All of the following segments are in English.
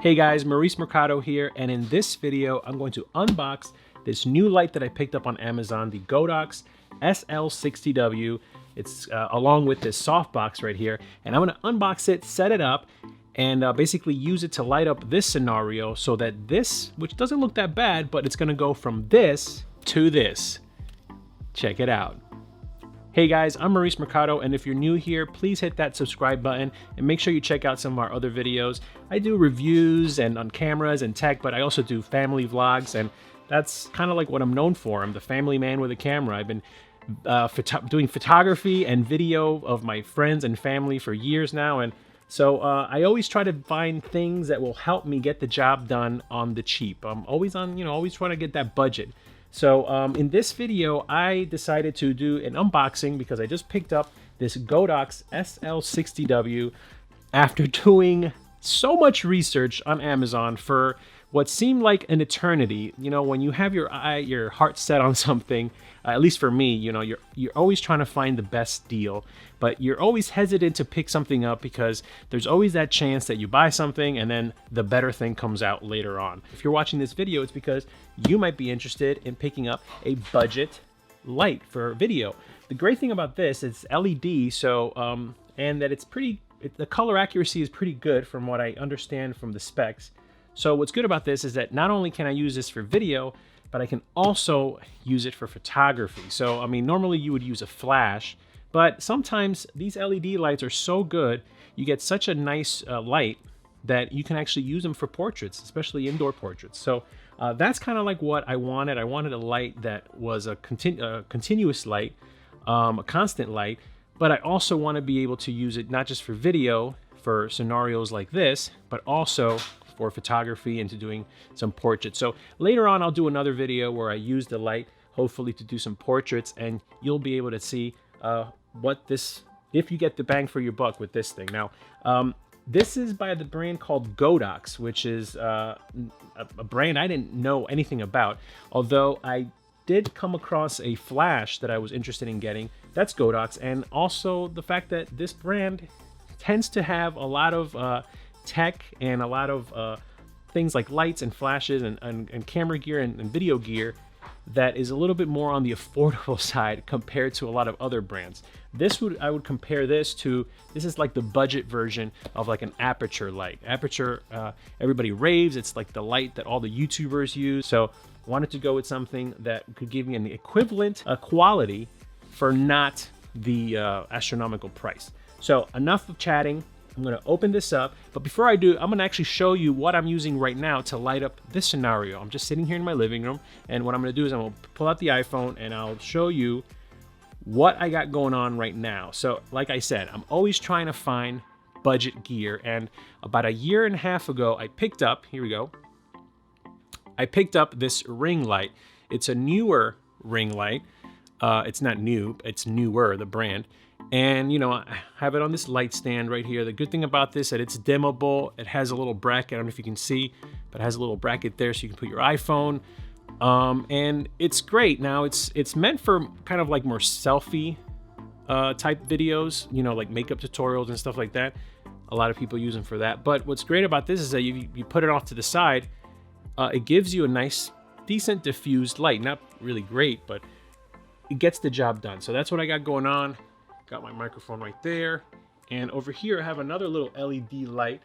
Hey guys, Maurice Mercado here, and in this video, I'm going to unbox this new light that I picked up on Amazon, the GODOX SL60W. It's along with this softbox right here, and I'm gonna unbox it, set it up, and basically use it to light up this scenario so that this, which doesn't look that bad, but it's gonna go from this to this. Check it out. Hey guys, I'm Maurice Mercado, and if you're new here, please hit that subscribe button and make sure you check out some of our other videos. I do reviews and on cameras and tech, but I also do family vlogs, and that's kind of like what I'm known for. I'm the family man with a camera. I've been doing photography and video of my friends and family for years now, and so I always try to find things that will help me get the job done on the cheap. I'm always on, always trying to get that budget. So in this video, I decided to do an unboxing because I just picked up this GODOX SL60W after doing so much research on Amazon for what seemed like an eternity. You know, when you have your heart set on something, at least for me, you're always trying to find the best deal, but you're always hesitant to pick something up because there's always that chance that you buy something and then the better thing comes out later on. If you're watching this video, it's because you might be interested in picking up a budget light for video. The great thing about this is LED, so and that the color accuracy is pretty good from what I understand from the specs. So what's good about this is that not only can I use this for video, but I can also use it for photography. So, I mean, normally you would use a flash, but sometimes these LED lights are so good, you get such a nice light that you can actually use them for portraits, especially indoor portraits. So that's kind of like what I wanted. I wanted a light that was a continuous light, a constant light, but I also want to be able to use it not just for video, for scenarios like this, but also for photography and to doing some portraits. So later on, I'll do another video where I use the light, hopefully to do some portraits, and you'll be able to see if you get the bang for your buck with this thing. Now, this is by the brand called GODOX, which is a brand I didn't know anything about, although I did come across a flash that I was interested in getting. That's GODOX, and also the fact that this brand tends to have a lot of tech and a lot of things like lights and flashes and camera gear and video gear that is a little bit more on the affordable side compared to a lot of other brands. I would compare this is like the budget version of like an aperture light. Aperture, everybody raves, it's like the light that all the YouTubers use. So wanted to go with something that could give me an equivalent quality for not the astronomical price. So enough of chatting. I'm gonna open this up, but before I do, I'm gonna actually show you what I'm using right now to light up this scenario. I'm just sitting here in my living room, and what I'm gonna do is I'm gonna pull out the iPhone and I'll show you what I got going on right now. So like I said, I'm always trying to find budget gear, and about 1.5 years ago, I picked up, here we go, I picked up this ring light. It's a newer ring light. It's not new, it's newer, the brand. And I have it on this light stand right here. The good thing about this is that it's dimmable. It has a little bracket. I don't know if you can see, but it has a little bracket there so you can put your iPhone. And it's great. Now it's meant for kind of like more selfie type videos, like makeup tutorials and stuff like that. A lot of people use them for that. But what's great about this is that you put it off to the side. It gives you a nice, decent diffused light. Not really great, but it gets the job done. So that's what I got going on. Got my microphone right there, and over here I have another little LED light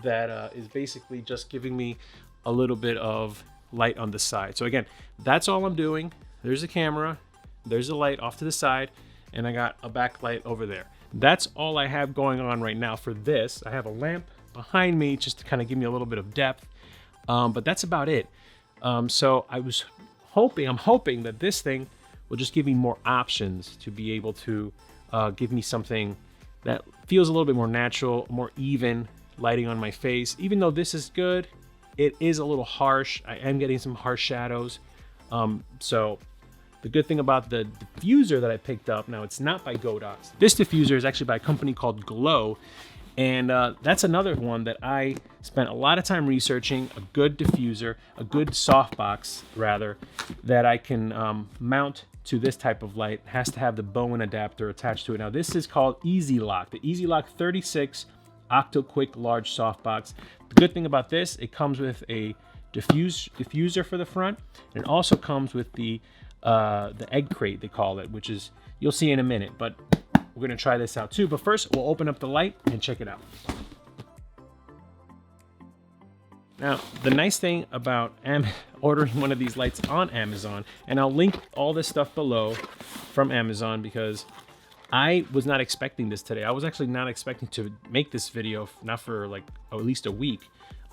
that is basically just giving me a little bit of light on the side. So again, that's all I'm doing. There's a camera, there's a light off to the side, and I got a backlight over there. That's all I have going on right now for this. I have a lamp behind me just to kind of give me a little bit of depth, but that's about it. So I'm hoping that this thing will just give me more options to be able to give me something that feels a little bit more natural, more even lighting on my face. Even though this is good, it is a little harsh. I am getting some harsh shadows. So the good thing about the diffuser that I picked up, now it's not by GODOX. This diffuser is actually by a company called Glow. And that's another one that I spent a lot of time researching, a good diffuser, a good softbox rather, that I can mount to this type of light. It has to have the Bowen adapter attached to it. Now this is called Easy Lock, the Easy Lock 36 Octo-Quick large softbox. The good thing about this, it comes with a diffuser for the front, and it also comes with the egg crate, they call it, which is, you'll see in a minute, but we're gonna try this out too. But first, we'll open up the light and check it out. Now, the nice thing about ordering one of these lights on Amazon, and I'll link all this stuff below from Amazon because I was not expecting this today. I was actually not expecting to make this video, not for like at least a week,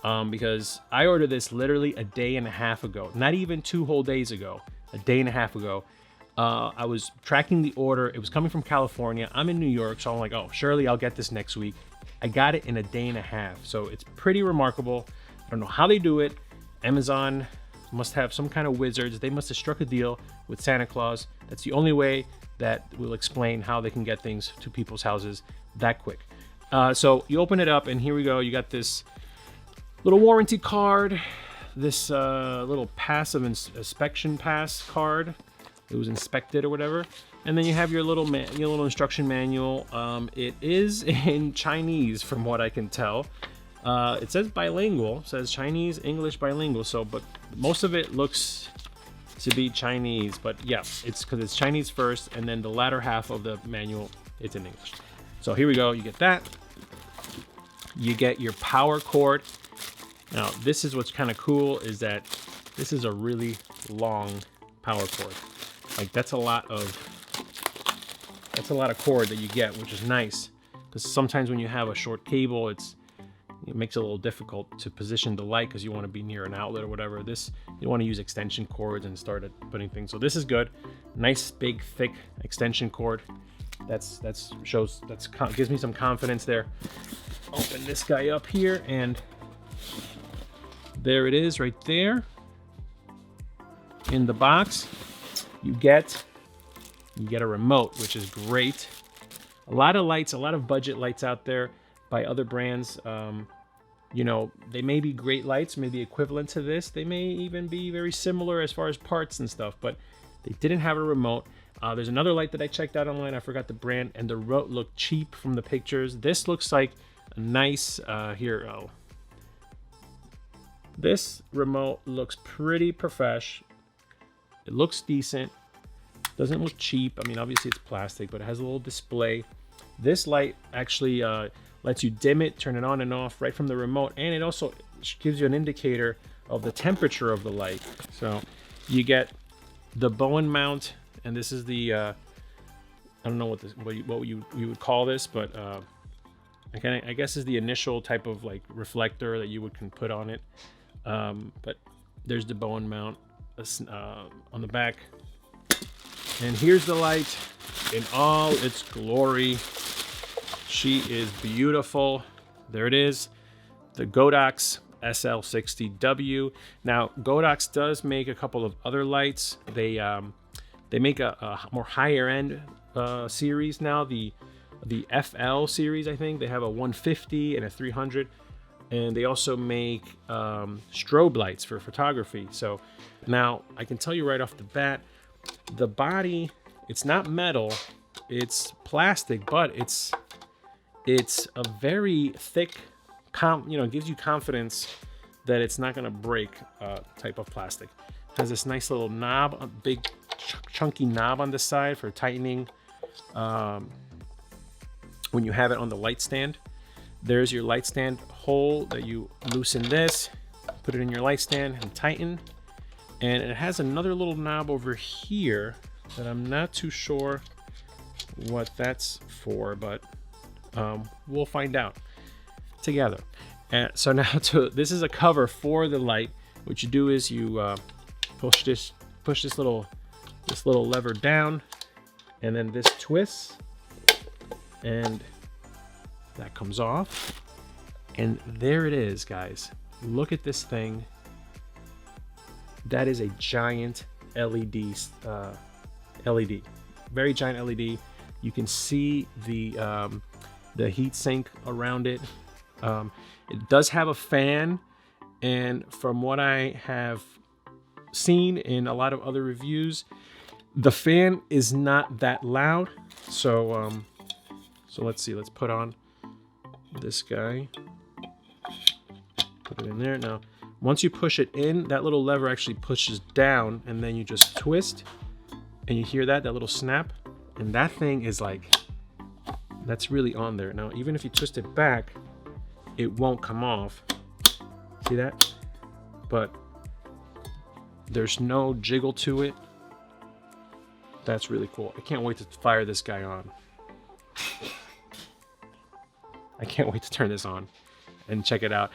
because I ordered this literally a day and a half ago, not even 2 whole days ago, a day and a half ago. I was tracking the order. It was coming from California. I'm in New York, so I'm like, oh, surely I'll get this next week. I got it in a day and a half, so it's pretty remarkable. I don't know how they do it. Amazon must have some kind of wizards. They must have struck a deal with Santa Claus. That's the only way that will explain how they can get things to people's houses that quick. So you open it up, and here we go. You got this little warranty card, this little passive inspection pass card. It was inspected or whatever. And then you have your little instruction manual. It is in Chinese from what I can tell. It says bilingual, says Chinese, English, bilingual. So, but most of it looks to be Chinese, but yeah, it's because it's Chinese first, and then the latter half of the manual, it's in English. So here we go, you get that. You get your power cord. Now, this is what's kind of cool, is that this is a really long power cord. Like that's a lot of cord that you get, which is nice, because sometimes when you have a short cable, it makes it a little difficult to position the light because you want to be near an outlet or whatever. This, you want to use extension cords and start putting things. So this is good. Nice, big, thick extension cord. Gives me some confidence there. Open this guy up here, and there it is right there. In the box, you get a remote, which is great. A lot of lights, a lot of budget lights out there by other brands. You know, they may be great lights, maybe equivalent to this. They may even be very similar as far as parts and stuff, but they didn't have a remote. There's another light that I checked out online. I forgot the brand, and the remote looked cheap from the pictures. This looks like a nice, this remote looks pretty profesh. It looks decent. Doesn't look cheap. I mean, obviously it's plastic, but it has a little display. This light actually lets you dim it, turn it on and off right from the remote, and it also gives you an indicator of the temperature of the light. So you get the Bowen mount, and this is the I don't know what you would call this, but I guess is the initial type of like reflector that you can put on it. But there's the Bowen mount on the back, and here's the light in all its glory. She is beautiful. There it is, the GODOX SL60W. Now, GODOX does make a couple of other lights. They make a more higher end series now. The FL series, I think. They have a 150 and a 300. And they also make strobe lights for photography. So now I can tell you right off the bat, the body, it's not metal, it's plastic, but it's a very thick, gives you confidence that it's not gonna break type of plastic. It has this nice little knob, a big chunky knob on the side for tightening when you have it on the light stand. There's your light stand hole that you loosen this, put it in your light stand and tighten. And it has another little knob over here that I'm not too sure what that's for, but we'll find out together. And so now this is a cover for the light. What you do is you push this little lever down, and then this twists, and that comes off, and there it is, guys. Look at this thing. That is a giant LED, very giant LED. You can see the heat sink around it. It does have a fan, and from what I have seen in a lot of other reviews, the fan is not that loud. So let's see. Let's put on this guy. Put it in there. Now, once you push it in, that little lever actually pushes down, and then you just twist, and you hear that little snap, and that thing is like, that's really on there. Now, even if you twist it back, it won't come off. See that? But there's no jiggle to it. That's really cool. I can't wait to fire this guy on. I can't wait to turn this on and check it out.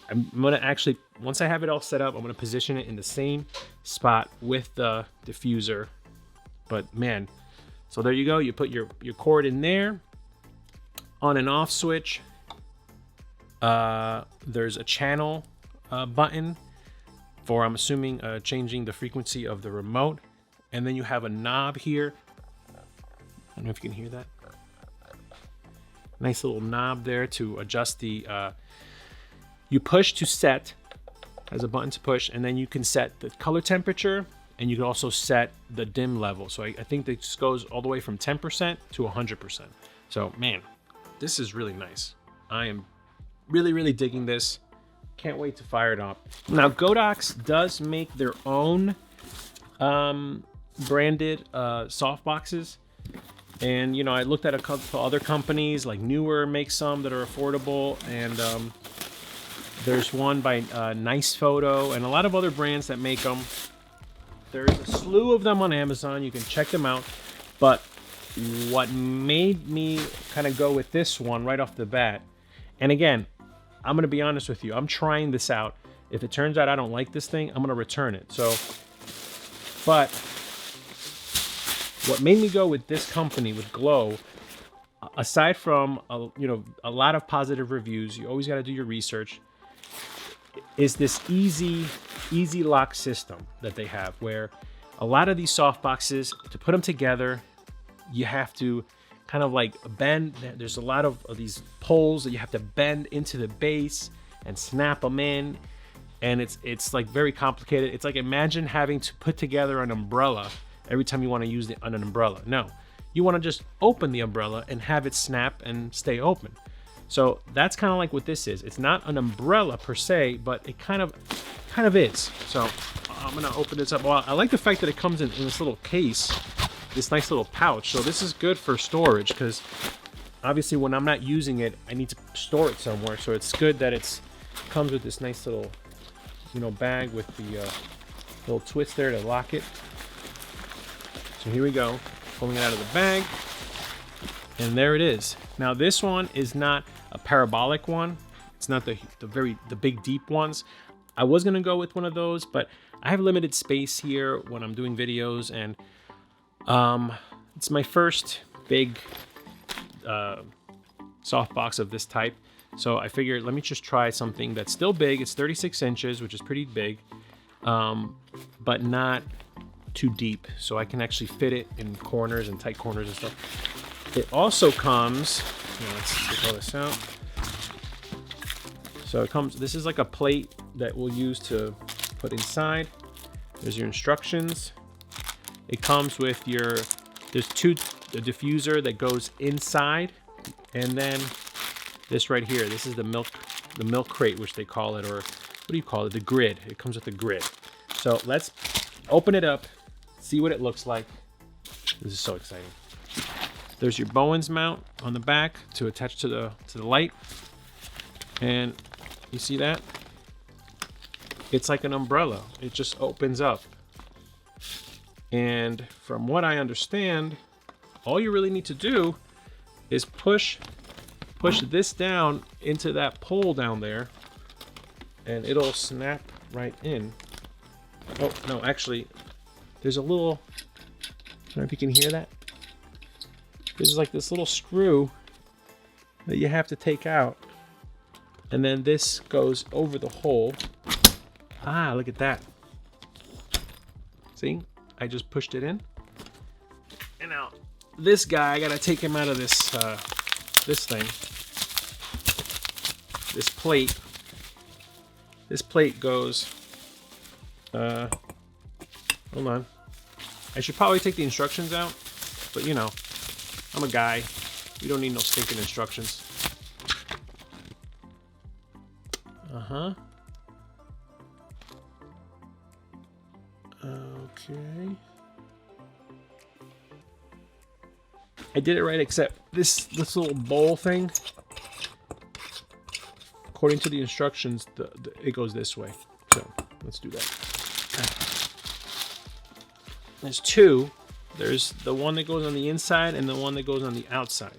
I'm gonna actually, once I have it all set up, I'm gonna position it in the same spot with the diffuser. But man, so there you go. You put your cord in there, on and off switch. There's a channel button for, I'm assuming, changing the frequency of the remote. And then you have a knob here. I don't know if you can hear that. Nice little knob there to adjust the, you push to set, has a button to push, and then you can set the color temperature, and you can also set the dim level. So I think this goes all the way from 10% to 100%. So man, this is really nice. I am really, really digging this. Can't wait to fire it up. Now, GODOX does make their own branded soft boxes. And, you know, I looked at a couple other companies, like Newer makes some that are affordable. And there's one by Nice Photo and a lot of other brands that make them. There's a slew of them on Amazon. You can check them out. But what made me kind of go with this one right off the bat, and again, I'm going to be honest with you, I'm trying this out. If it turns out I don't like this thing, I'm going to return it. So, but what made me go with this company, with Glow, aside from a lot of positive reviews, you always got to do your research, is this easy lock system that they have, where a lot of these soft boxes, to put them together, you have to kind of like bend. There's a lot of these poles that you have to bend into the base and snap them in, and it's like very complicated. It's like, imagine having to put together an umbrella every time you want to use an umbrella. No, you want to just open the umbrella and have it snap and stay open. So that's kind of like what this is. It's not an umbrella per se, but it kind of is. So I'm gonna open this up. Well, I like the fact that it comes in this little case, this nice little pouch. So this is good for storage, because obviously when I'm not using it, I need to store it somewhere. So it's good that it comes with this nice little, bag with the little twist there to lock it. So here we go, pulling it out of the bag, and there it is. Now this one is not a parabolic one. It's not the big deep ones. I was gonna go with one of those, but I have limited space here when I'm doing videos, and it's my first big softbox of this type. So I figured, let me just try something that's still big. It's 36 inches, which is pretty big, but not too deep. So I can actually fit it in corners and tight corners and stuff. It also comes, let's take all this out. So it comes, this is like a plate that we'll use to put inside. There's your instructions. It comes with there's the diffuser that goes inside, and then this right here, this is the milk crate, which they call it, or what do you call it? The grid. It comes with the grid. So let's open it up, see what it looks like. This is so exciting. There's your Bowens mount on the back to attach to the light, and you see that? It's like an umbrella. It just opens up. And from what I understand, all you really need to do is push this down into that pole down there, and it'll snap right in. Oh, no, actually, there's a little, I don't know if you can hear that. There's like this little screw that you have to take out, and then this goes over the hole. Ah, look at that. See? I just pushed it in. And now this guy, I gotta take him out of this this thing. This plate. This plate goes, hold on. I should probably take the instructions out, but I'm a guy. You don't need no stinking instructions. Uh-huh. Okay. I did it right, except this little bowl thing, according to the instructions, it goes this way. So let's do that. There's two. There's the one that goes on the inside and the one that goes on the outside.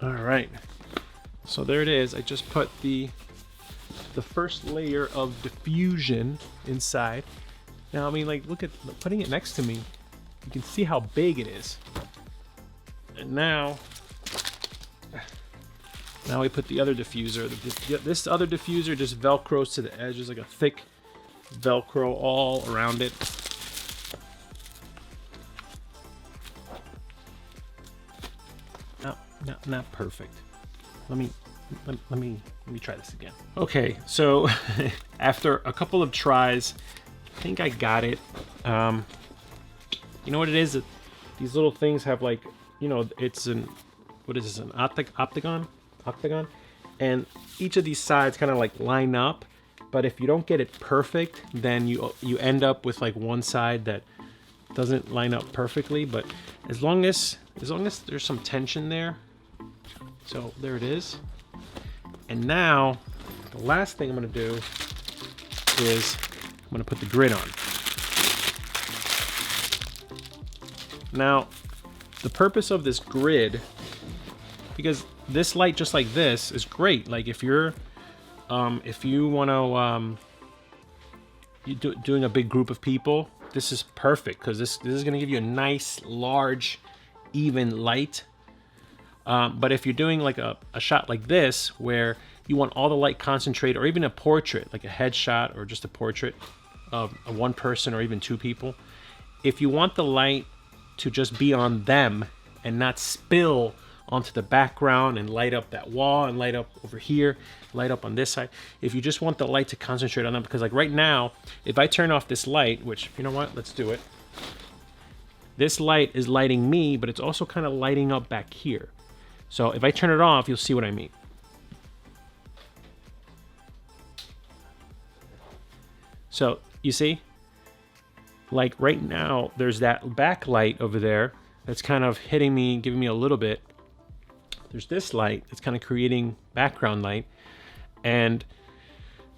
All right. So there it is. I just put the first layer of diffusion inside. Now, I mean, like, look at putting it next to me. You can see how big it is. And now we put the other diffuser. This other diffuser just velcros to the edge. There's like a thick velcro all around it. Not perfect. Let me try this again. Okay, so after a couple of tries, I think I got it. You know what it is? These little things have, like, you know, it's an, what is this, an octagon, and each of these sides kind of like line up. But if you don't get it perfect, then you end up with like one side that doesn't line up perfectly. But as long as there's some tension there. So there it is. And now the last thing I'm going to do is I'm going to put the grid on. Now, the purpose of this grid, because this light just like this is great. Like if you want to doing a big group of people, this is perfect, because this is going to give you a nice, large, even light. But if you're doing like a shot like this, where you want all the light concentrated, or even a portrait, like a headshot or just a portrait of one person or even two people, if you want the light to just be on them and not spill onto the background and light up that wall and light up over here, light up on this side, if you just want the light to concentrate on them, because like right now, if I turn off this light, which, you know what, let's do it. This light is lighting me, but it's also kind of lighting up back here. So if I turn it off, you'll see what I mean. So you see, like right now, there's that backlight over there that's kind of hitting me, giving me a little bit. There's this light that's kind of creating background light. And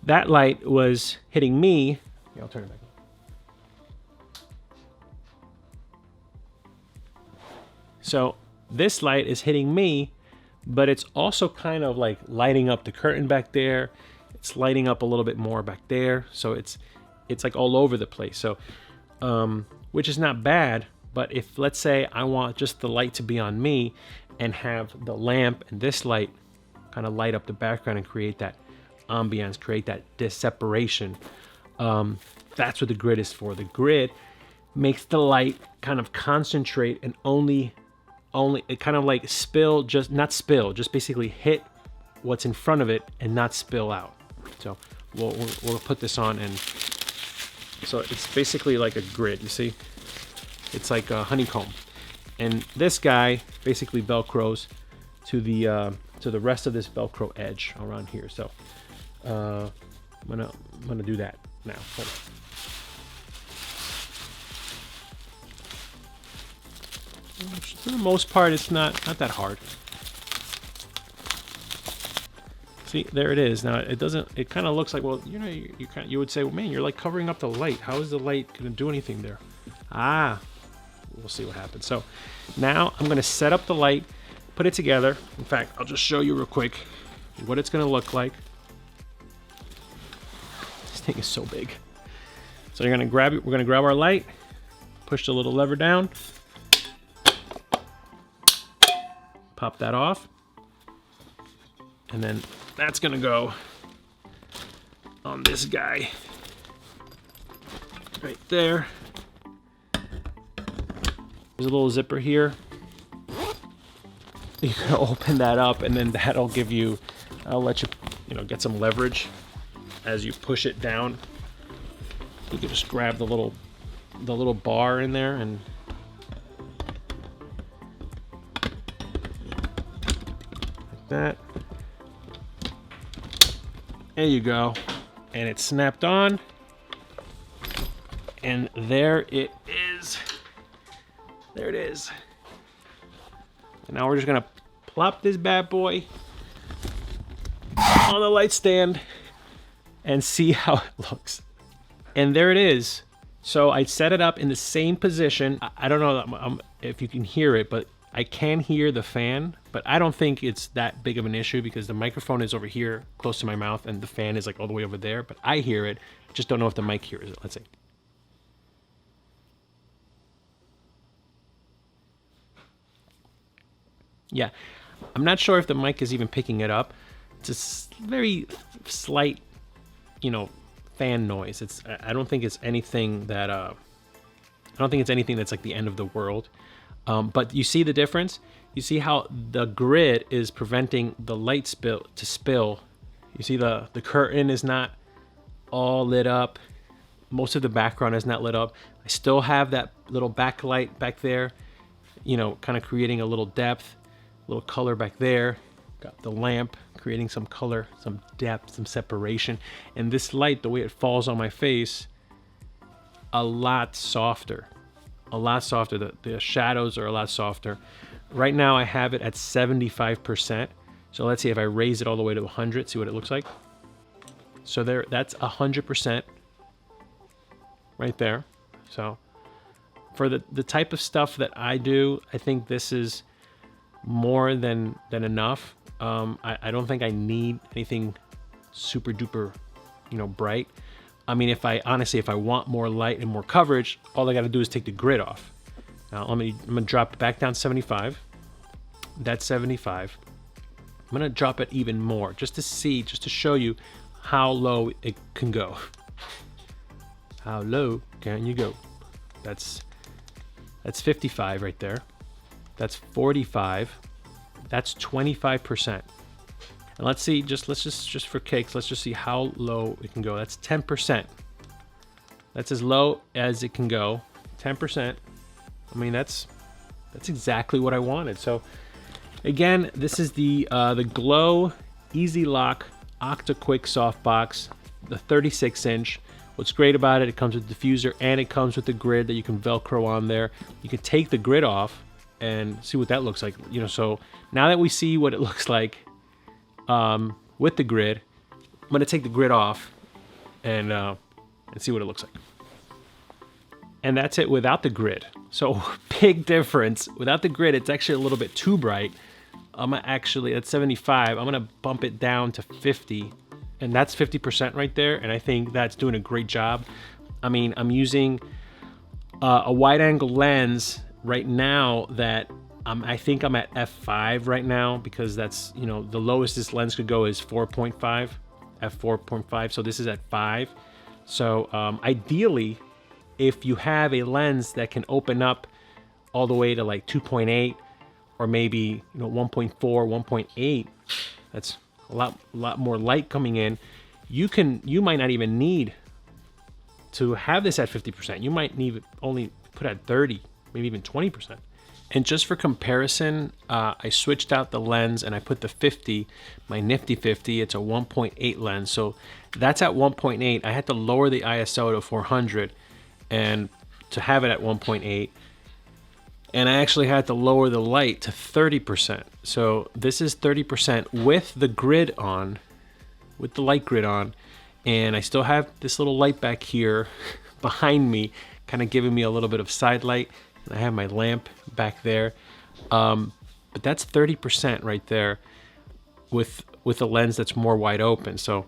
that light was hitting me. Yeah, I'll turn it back on. So this light is hitting me, but it's also kind of like lighting up the curtain back there. It's lighting up a little bit more back there. So it's like all over the place. So, which is not bad, but if, let's say, I want just the light to be on me and have the lamp and this light kind of light up the background and create that ambiance, create that separation, that's what the grid is for. The grid makes the light kind of concentrate and only it kind of like spill, not spill, just basically hit what's in front of it and not spill out. So we'll put this on, and so it's basically like a grid, you see? It's like a honeycomb. And this guy basically velcros to the rest of this velcro edge around here. So I'm gonna do that now. Hold on. For the most part, it's not that hard. See, there it is. Now it doesn't. It kind of looks like, well, you know, you would say, well, man, you're like covering up the light. How is the light going to do anything there? Ah, we'll see what happens. So now I'm going to set up the light, put it together. In fact, I'll just show you real quick what it's going to look like. This thing is so big. So you're going to grab it. We're going to grab our light, push the little lever down. Pop that off, and then that's gonna go on this guy right there. There's a little zipper here. You can open that up, and then that'll give you, I'll let you, get some leverage as you push it down. You can just grab the little bar in there and that. There you go. And it's snapped on. And there it is. There it is. And now we're just gonna plop this bad boy on the light stand and see how it looks. And there it is. So I set it up in the same position. I don't know if you can hear it, but I can hear the fan, but I don't think it's that big of an issue because the microphone is over here close to my mouth and the fan is like all the way over there, but I hear it. I just don't know if the mic hears it. Let's see. Yeah, I'm not sure if the mic is even picking it up. It's a very slight, you know, fan noise. I don't think it's anything that I don't think it's anything that's like the end of the world. But you see the difference? You see how the grid is preventing the light spill. You see the curtain is not all lit up. Most of the background is not lit up. I still have that little backlight back there, you know, kind of creating a little depth, a little color back there. Got the lamp creating some color, some depth, some separation. And this light, the way it falls on my face, a lot softer. A lot softer. The shadows are a lot softer. Right now I have it at 75%. So let's see if I raise it all the way to 100, see what it looks like. So there, that's 100% right there. So for the type of stuff that I do, I think this is more than enough. I don't think I need anything super duper, you know, bright. I mean, honestly, if I want more light and more coverage, all I got to do is take the grid off. Now, I'm gonna drop it back down to 75. That's 75. I'm gonna drop it even more, just to see, just to show you how low it can go. How low can you go? That's 55 right there. That's 45. That's 25%. And let's see, just for kicks, let's just see how low it can go. That's 10%. That's as low as it can go. 10%. I mean, that's exactly what I wanted. So again, this is the Glow Easy Lock Octa Quick Softbox, the 36-inch. What's great about it, it comes with diffuser and it comes with the grid that you can Velcro on there. You can take the grid off and see what that looks like. You know, so now that we see what it looks like with the grid, I'm gonna take the grid off and see what it looks like. And that's it without the grid. So big difference. Without the grid, it's actually a little bit too bright. I'm actually at 75. I'm gonna bump it down to 50, and that's 50% right there. And I think that's doing a great job. I mean, I'm using a wide-angle lens right now that I think I'm at f5 right now, because that's, you know, the lowest this lens could go is 4.5, f4.5. So this is at 5. So ideally, if you have a lens that can open up all the way to like 2.8 or maybe, you know, 1.4, 1.8, that's a lot more light coming in. You might not even need to have this at 50%. You might need only put at 30, maybe even 20%. And just for comparison, I switched out the lens and I put the 50, my nifty 50. It's a 1.8 lens, so that's at 1.8. I had to lower the ISO to 400 and to have it at 1.8, and I actually had to lower the light to 30%. So this is 30% with the grid on, with the light grid on, and I still have this little light back here behind me, kind of giving me a little bit of side light. And I have my lamp back there, but that's 30% right there with a lens that's more wide open. So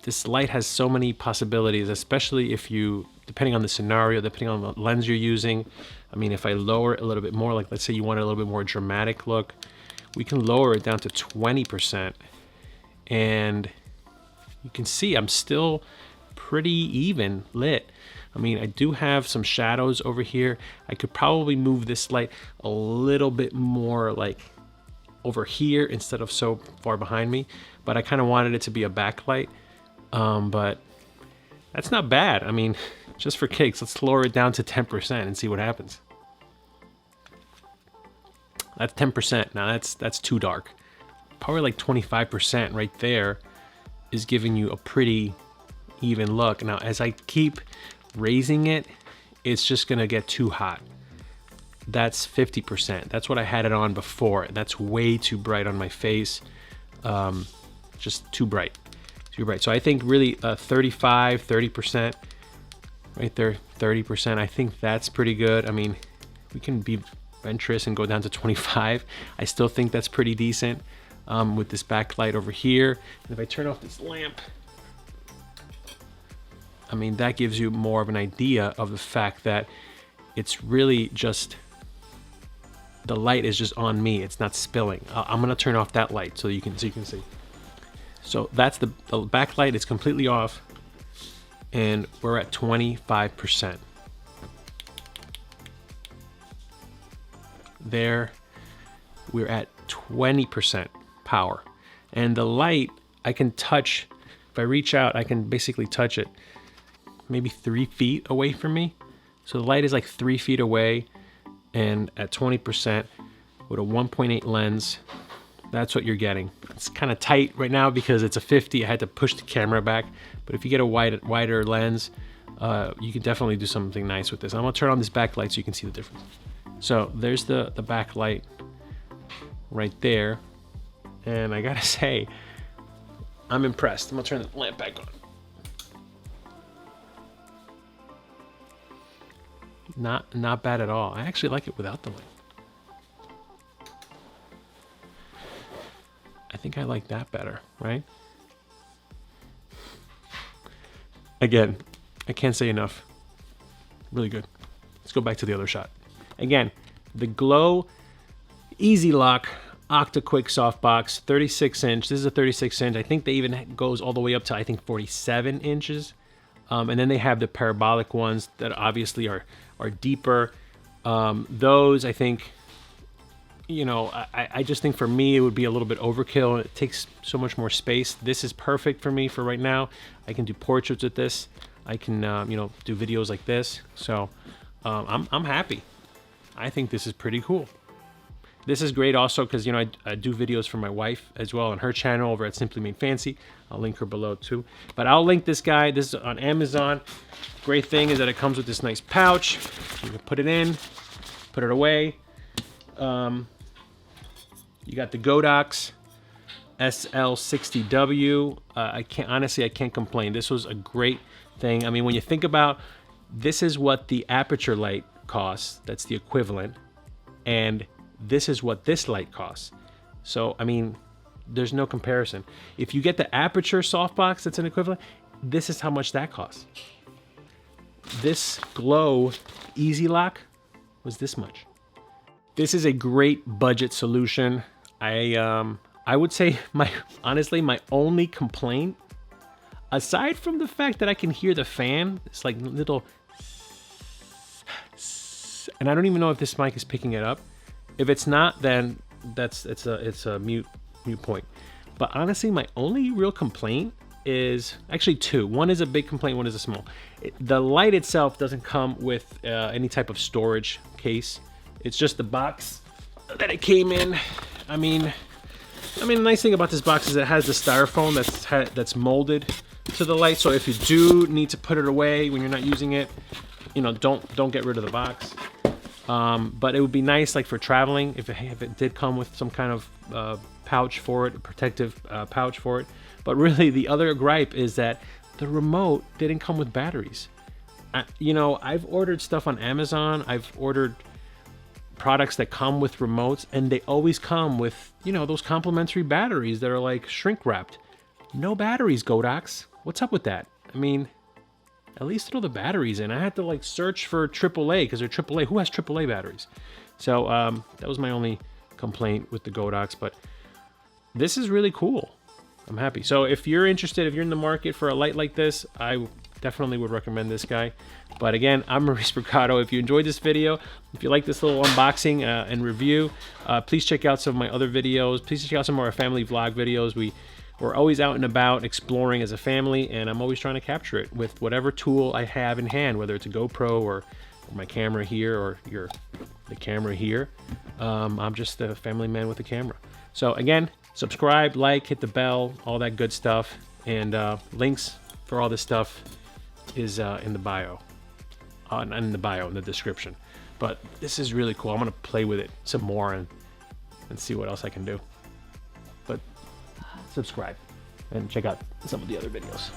this light has so many possibilities, especially if you, depending on the scenario, depending on the lens you're using. I mean, if I lower it a little bit more, like let's say you want a little bit more dramatic look, we can lower it down to 20%. And you can see I'm still pretty even lit. I mean, I do have some shadows over here. I could probably move this light a little bit more like over here instead of so far behind me, but I kind of wanted it to be a backlight. But that's not bad. I mean, just for kicks, let's lower it down to 10% and see what happens. That's 10%. Now that's too dark. probably like 25% right there is giving you a pretty even look. Now, as I keep raising it, it's just gonna get too hot. That's 50%. That's what I had it on before. That's way too bright on my face. Just too bright, too bright. So I think really 30% right there, 30%. I think that's pretty good. I mean, we can be adventurous and go down to 25. I still think that's pretty decent with this backlight over here. And if I turn off this lamp, I mean, that gives you more of an idea of the fact that it's really just, the light is just on me. It's not spilling. I'm gonna turn off that light so you can see. So that's the backlight is completely off, and we're at 25%. There, we're at 20% power. And the light, I can touch, if I reach out, I can basically touch it maybe 3 feet away from me. So the light is like 3 feet away, and at 20% with a 1.8 lens, that's what you're getting. It's kind of tight right now because it's a 50. I had to push the camera back, but if you get a wider lens, you can definitely do something nice with this. I'm gonna turn on this backlight so you can see the difference. So there's the backlight right there, and I gotta say, I'm impressed. I'm gonna turn the lamp back on. Not bad at all. I actually like it without the light. I think I like that better, right? Again, I can't say enough. Really good. Let's go back to the other shot. Again, the Glow Easy Lock Octa-Quick Softbox, 36 inch. This is a 36 inch. I think they even goes all the way up to, I think, 47 inches. And then they have the parabolic ones that obviously are deeper. Those, I think, you know, I just think for me it would be a little bit overkill. It takes so much more space. This is perfect for me for right now. I can do portraits with this. I can, you know, do videos like this. So I'm happy. I think this is pretty cool. This is great also because, you know, I do videos for my wife as well on her channel over at Simply Made Fancy. I'll link her below too. But I'll link this guy. This is on Amazon. Great thing is that it comes with this nice pouch. You can put it in, put it away. You got the GODOX SL60W. I can't complain. This was a great thing. I mean, when you think about, this is what the aperture light costs. That's the equivalent. And this is what this light costs. So, I mean, there's no comparison. If you get the aperture softbox that's an equivalent, this is how much that costs. This Glow Easy Lock was this much. This is a great budget solution. I would say honestly, my only complaint, aside from the fact that I can hear the fan, it's like little, and I don't even know if this mic is picking it up. If it's not, then it's a mute point. But honestly, my only real complaint is actually two. One is a big complaint, one is a small. The light itself doesn't come with any type of storage case. It's just the box that it came in. I mean, the nice thing about this box is it has the styrofoam that's molded to the light. So if you do need to put it away when you're not using it, you know, don't get rid of the box. But it would be nice, like for traveling, if it did come with some kind of pouch for it, a protective pouch for it. But really, the other gripe is that the remote didn't come with batteries. You know, I've ordered stuff on Amazon. I've ordered products that come with remotes, and they always come with, you know, those complimentary batteries that are like shrink wrapped. No batteries, GODOX. What's up with that? I mean, at least throw the batteries in. I had to like search for AAA because they're AAA. Who has AAA batteries? So that was my only complaint with the GODOX, but this is really cool. I'm happy. So if you're interested, if you're in the market for a light like this, I definitely would recommend this guy. But again, I'm Maurice If you enjoyed this video, if you like this little unboxing and review, please check out some of my other videos. Please check out some of our family vlog videos. We're always out and about exploring as a family, and I'm always trying to capture it with whatever tool I have in hand, whether it's a GoPro or my camera here or the camera here. I'm just a family man with a camera. So again, subscribe, like, hit the bell, all that good stuff. And links for all this stuff is in the bio. Not in the bio, in the description. But this is really cool. I'm going to play with it some more and see what else I can do. But subscribe and check out some of the other videos.